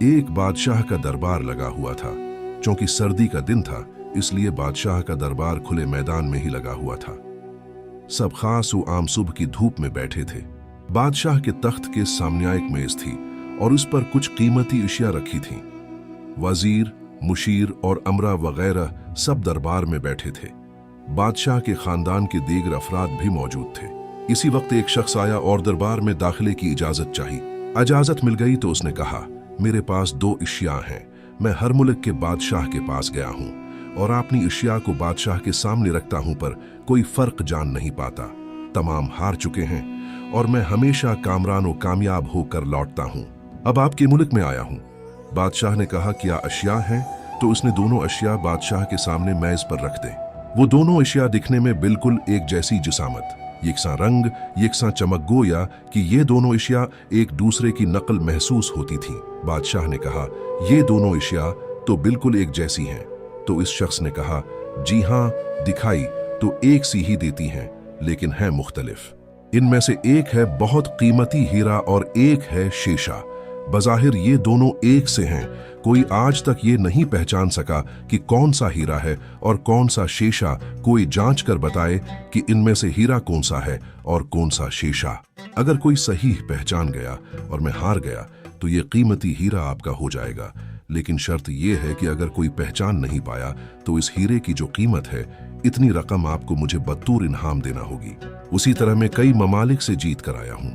एक बादशाह का दरबार लगा हुआ था। क्योंकि सर्दी का दिन था, इसलिए बादशाह का दरबार खुले मैदान में ही लगा हुआ था। सब खास व आम सुबह की धूप में बैठे थे। बादशाह के तख्त के सामने एक मेज थी और उस पर कुछ कीमती अशिया रखी थीं। वजीर, मुशीर और अमरा वगैरह सब दरबार में बैठे थे। बादशाह के खानदान के दीगर अफराद भी मौजूद थे। इसी वक्त एक शख्स आया और दरबार में दाखिले की इजाजत चाही। इजाजत मिल गई तो उसने कहा, मेरे पास 2 अशिया हैं। मैं हर मुल्क के बादशाह के पास गया हूँ और अपनी अशिया को बादशाह के सामने रखता हूँ, पर कोई फर्क जान नहीं पाता। तमाम हार चुके हैं और मैं हमेशा कामरान और कामयाब होकर लौटता हूँ। अब आपके मुल्क में आया हूँ। बादशाह ने कहा, क्या अशिया हैं? तो उसने दोनों अशिया बादशाह के सामने मेज पर रख दे। वो दोनों अशिया दिखने में बिल्कुल एक जैसी जिसामत, यकसा रंग, यकसा चमक, गोया कि ये दोनों अशिया एक दूसरे की नकल महसूस होती थीं। बादशाह ने कहा, ये दोनों अशिया तो बिल्कुल एक जैसी हैं। तो इस शख्स ने कहा, जी हाँ, दिखाई तो एक सी ही देती हैं, लेकिन हैं मुख्तलिफ। इनमें से एक है बहुत कीमती हीरा और एक है शेषा। बज़ाहिर ये दोनों एक से हैं। कोई आज तक ये नहीं पहचान सका कि कौन सा हीरा है और कौन सा शेषा। कोई जांच कर बताए कि इनमें से हीरा कौन सा है और कौन सा शेषा। अगर कोई सही पहचान गया और मैं हार गया तो ये कीमती हीरा आपका हो जाएगा, लेकिन शर्त यह है कि अगर कोई पहचान नहीं पाया तो इस हीरे की जो कीमत है, इतनी रकम आपको मुझे बतौर इनाम देना होगी। उसी तरह मैं कई ममालिक से जीत कर आया हूँ।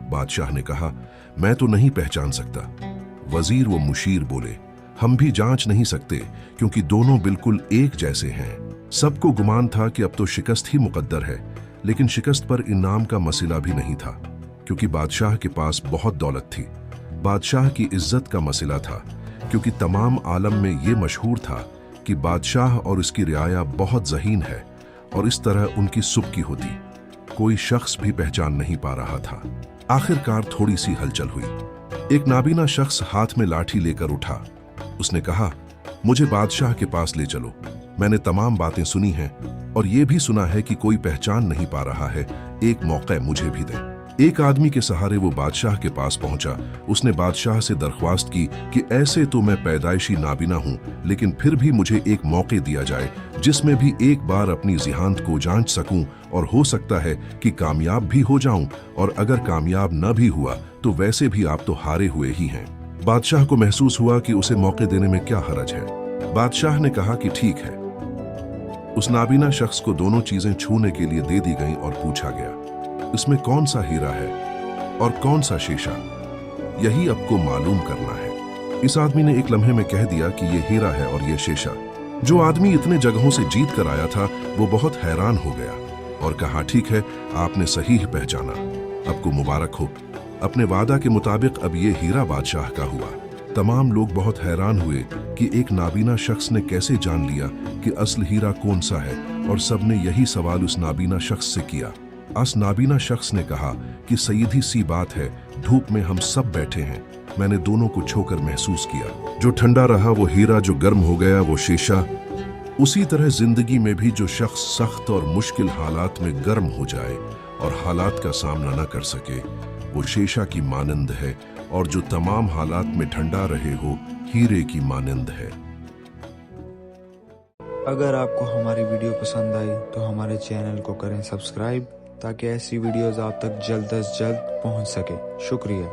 बादशाह ने कहा, मैं तो नहीं पहचान सकता। वजीर व मुशीर बोले, हम भी जांच नहीं सकते क्योंकि दोनों बिल्कुल एक जैसे हैं। सबको गुमान था कि अब तो शिकस्त ही मुकद्दर है, लेकिन शिकस्त पर इनाम का मसला भी नहीं था, क्योंकि बादशाह के पास बहुत दौलत थी। बादशाह की इज्जत का मसला था, क्योंकि तमाम आलम में ये मशहूर था कि बादशाह और उसकी रियाया बहुत ज़हीन है और इस तरह उनकी सुबकी होती। कोई शख्स भी पहचान नहीं पा रहा था। आखिरकार थोड़ी सी हलचल हुई। एक नाबीना शख्स हाथ में लाठी लेकर उठा। उसने कहा, मुझे बादशाह के पास ले चलो। मैंने तमाम बातें सुनी हैं और ये भी सुना है कि कोई पहचान नहीं पा रहा है। एक मौका मुझे भी दें। एक आदमी के सहारे वो बादशाह के पास पहुंचा। उसने बादशाह से दरख्वास्त की कि ऐसे तो मैं पैदाइशी नाबीना हूं, लेकिन फिर भी मुझे एक मौके दिया जाए जिसमें भी एक बार अपनी ज़िहानत को जांच सकूं, और हो सकता है कि कामयाब भी हो जाऊं, और अगर कामयाब न भी हुआ तो वैसे भी आप तो हारे हुए ही हैं। बादशाह को महसूस हुआ कि उसे मौके देने में क्या हरज है। बादशाह ने कहा कि ठीक है। उस नाबीना शख्स को दोनों चीजें छूने के लिए दे दी गईं और पूछा गया, इसमें कौन सा हीरा है और कौन सा शेषा? यही आपको मालूम करना है। इस आदमी ने एक लम्हे में कह दिया कि ये हीरा है और ये शेषा। जो आदमी इतने जगहों से जीत कर आया था वो बहुत हैरान हो गया और कहा, ठीक है, आपने सही पहचाना, आपको मुबारक हो। अपने वादा के मुताबिक अब ये हीरा बादशाह का हुआ। तमाम लोग बहुत हैरान हुए कि एक नाबीना शख्स ने कैसे जान लिया कि असल हीरा कौन सा है, और सबने यही सवाल उस नाबीना शख्स से किया। उस नाबीना शख्स ने कहा कि सीधी सी बात है, धूप में हम सब बैठे हैं, मैंने दोनों को छूकर महसूस किया। जो ठंडा रहा वो हीरा, जो गर्म हो गया वो शेषा। उसी तरह जिंदगी में भी जो शख्स सख्त और मुश्किल हालात में गर्म हो जाए और हालात का सामना न कर सके, वो शेषा की मानंद है, और जो तमाम हालात में ठंडा रहे हो, हीरे की मानंद है। अगर आपको हमारी वीडियो पसंद आई तो हमारे चैनल को करें सब्सक्राइब, ताकि ऐसी वीडियोस आप तक जल्द से जल्द पहुंच सके। शुक्रिया।